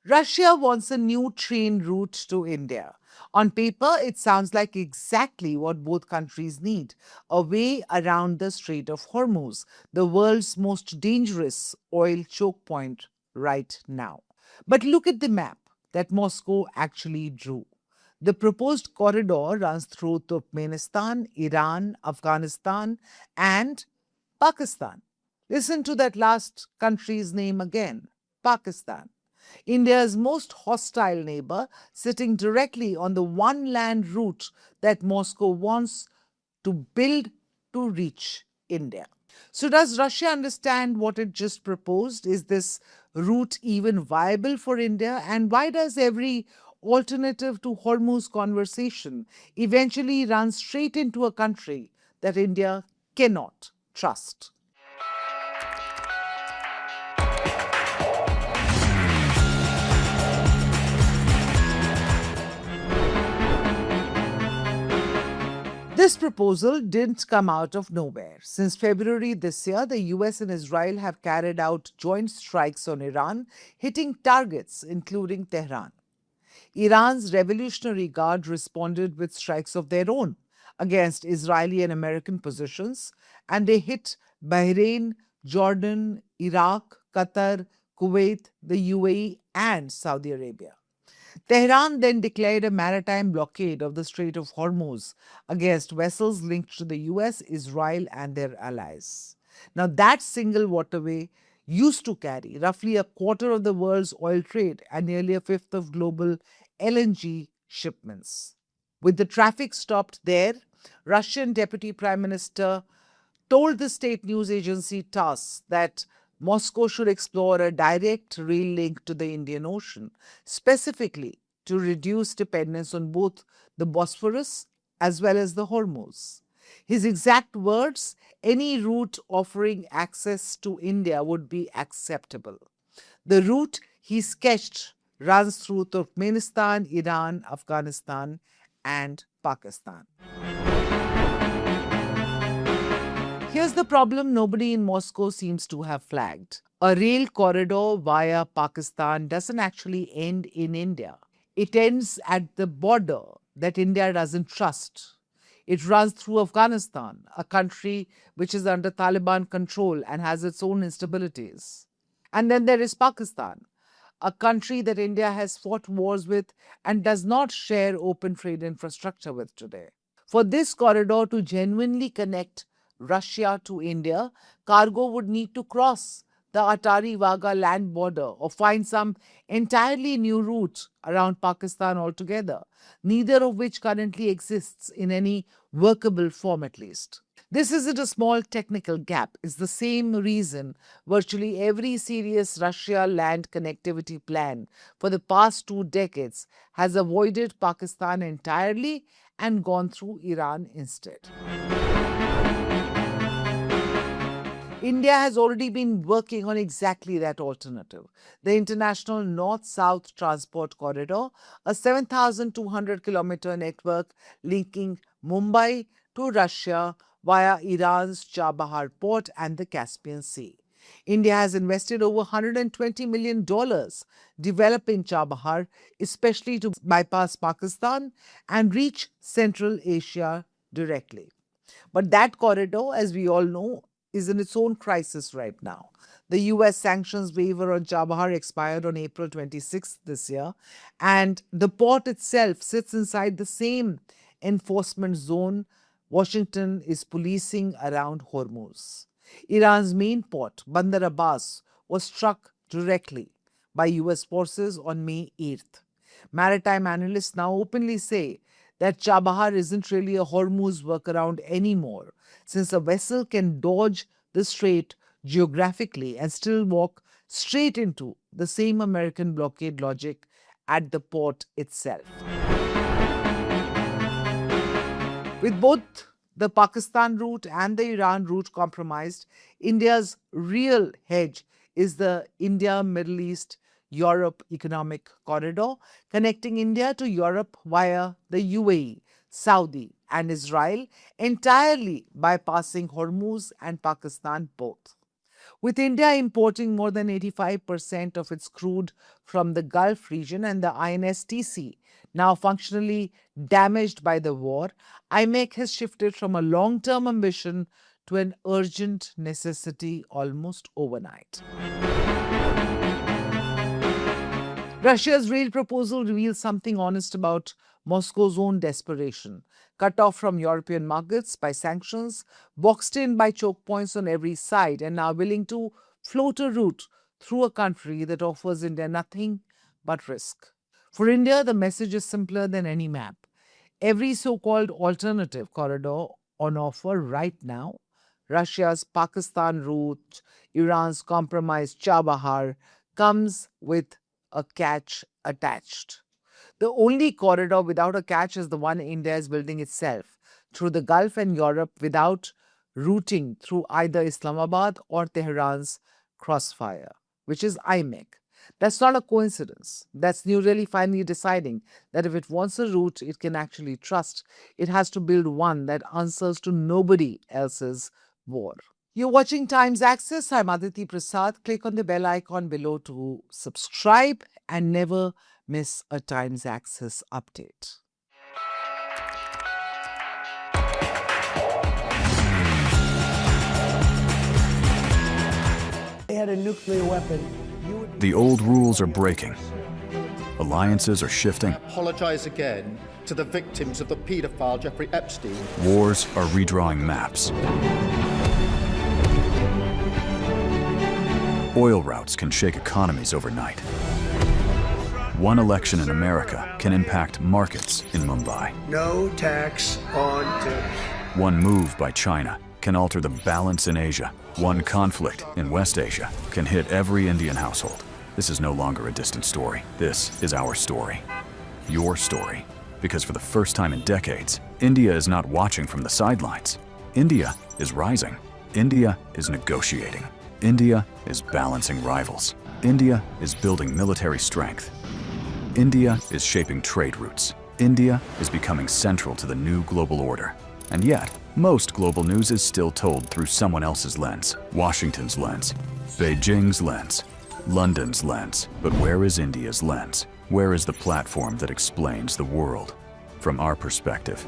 Russia wants a new train route to India. On paper, it sounds like exactly what both countries need, a way around the Strait of Hormuz, the world's most dangerous oil choke point right now. But look at the map that Moscow actually drew. The proposed corridor runs through Turkmenistan, Iran, Afghanistan, and Pakistan. Listen to that last country's name again, Pakistan. India's most hostile neighbor, sitting directly on the one land route that Moscow wants to build to reach India. So, does Russia understand what it just proposed? Is this route even viable for India? And why does every alternative to Hormuz conversation eventually run straight into a country that India cannot trust? This proposal didn't come out of nowhere. Since February this year, the US and Israel have carried out joint strikes on Iran, hitting targets including Tehran. Iran's Revolutionary Guard responded with strikes of their own against Israeli and American positions, and they hit Bahrain, Jordan, Iraq, Qatar, Kuwait, the UAE, and Saudi Arabia. Tehran then declared a maritime blockade of the Strait of Hormuz against vessels linked to the US, Israel, and their allies. Now, that single waterway used to carry roughly a quarter of the world's oil trade and nearly a fifth of global LNG shipments. With the traffic stopped there, Russian Deputy Prime Minister told the state news agency TASS that Moscow should explore a direct rail link to the Indian Ocean, specifically to reduce dependence on both the Bosphorus as well as the Hormuz. His exact words, any route offering access to India would be acceptable. The route he sketched runs through Turkmenistan, Iran, Afghanistan, and Pakistan. Here's the problem nobody in Moscow seems to have flagged. A rail corridor via Pakistan doesn't actually end in India. It ends at the border that India doesn't trust. It runs through Afghanistan, a country which is under Taliban control and has its own instabilities. And then there is Pakistan, a country that India has fought wars with and does not share open trade infrastructure with today. For this corridor to genuinely connect Russia to India, cargo would need to cross the Attari-Wagah land border or find some entirely new route around Pakistan altogether, neither of which currently exists in any workable form at least. This isn't a small technical gap. It's the same reason virtually every serious Russia land connectivity plan for the past 2 decades has avoided Pakistan entirely and gone through Iran instead. India has already been working on exactly that alternative. The International North-South Transport Corridor, a 7,200-kilometer network linking Mumbai to Russia via Iran's Chabahar port and the Caspian Sea. India has invested over $120 million developing Chabahar, especially to bypass Pakistan and reach Central Asia directly. But that corridor, as we all know, is in its own crisis right now. The US sanctions waiver on Chabahar expired on April 26th this year, and the port itself sits inside the same enforcement zone Washington is policing around Hormuz. Iran's main port, Bandar Abbas, was struck directly by US forces on May 8th. Maritime analysts now openly say that Chabahar isn't really a Hormuz workaround anymore, since a vessel can dodge the strait geographically and still walk straight into the same American blockade logic at the port itself. With both the Pakistan route and the Iran route compromised, India's real hedge is the India, Middle East, Europe economic corridor, connecting India to Europe via the UAE, Saudi, and Israel, entirely bypassing Hormuz and Pakistan both. with India importing more than 85% of its crude from the Gulf region and the INSTC now functionally damaged by the war, IMEC has shifted from a long-term ambition to an urgent necessity almost overnight. Russia's real proposal reveals something honest about Moscow's own desperation. Cut off from European markets by sanctions, boxed in by choke points on every side, and now willing to float a route through a country that offers India nothing but risk. For India, the message is simpler than any map. Every so-called alternative corridor on offer right now, Russia's Pakistan route, Iran's compromised Chabahar, comes with a catch attached. The only corridor without a catch is the one India is building itself through the Gulf and Europe without routing through either Islamabad or Tehran's crossfire, which is IMEC. That's not a coincidence. That's New Delhi finally deciding that if it wants a route it can actually trust, it has to build one that answers to nobody else's war. You're watching Times Access. I'm Aditi Prasad. Click on the bell icon below to subscribe and never miss a Times Access update. They had a nuclear weapon. The old rules are breaking. Alliances are shifting. Apologize again to the victims of the paedophile Jeffrey Epstein. Wars are redrawing maps. Oil routes can shake economies overnight. One election in America can impact markets in Mumbai. No tax on tips. One move by China can alter the balance in Asia. One conflict in West Asia can hit every Indian household. This is no longer a distant story. This is our story. Your story. Because for the first time in decades, India is not watching from the sidelines. India is rising. India is negotiating. India is balancing rivals. India is building military strength. India is shaping trade routes. India is becoming central to the new global order. And yet, most global news is still told through someone else's lens. Washington's lens, Beijing's lens, London's lens. But where is India's lens? Where is the platform that explains the world from our perspective?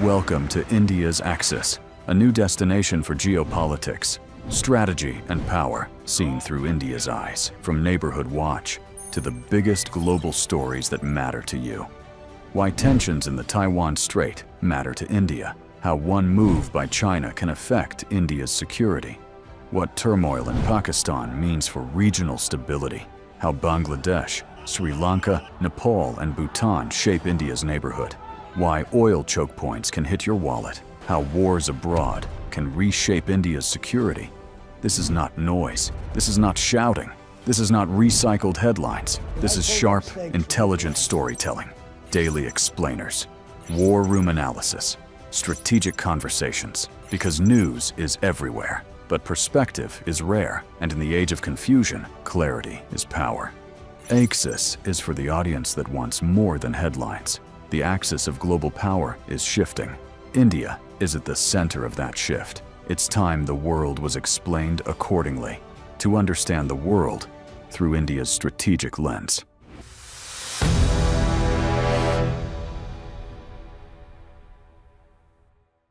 Welcome to India's Axis, a new destination for geopolitics, strategy and power seen through India's eyes. From Neighborhood Watch to the biggest global stories that matter to you. Why tensions in the Taiwan Strait matter to India. How one move by China can affect India's security. What turmoil in Pakistan means for regional stability. How Bangladesh, Sri Lanka, Nepal and Bhutan shape India's neighborhood. Why oil choke points can hit your wallet. How wars abroad can reshape India's security. This is not noise. This is not shouting. This is not recycled headlines. This is sharp, intelligent storytelling. Daily explainers, war room analysis, strategic conversations. Because news is everywhere, but perspective is rare. And in the age of confusion, clarity is power. Axis is for the audience that wants more than headlines. The axis of global power is shifting. India is at the center of that shift. It's time the world was explained accordingly. To understand the world through India's strategic lens.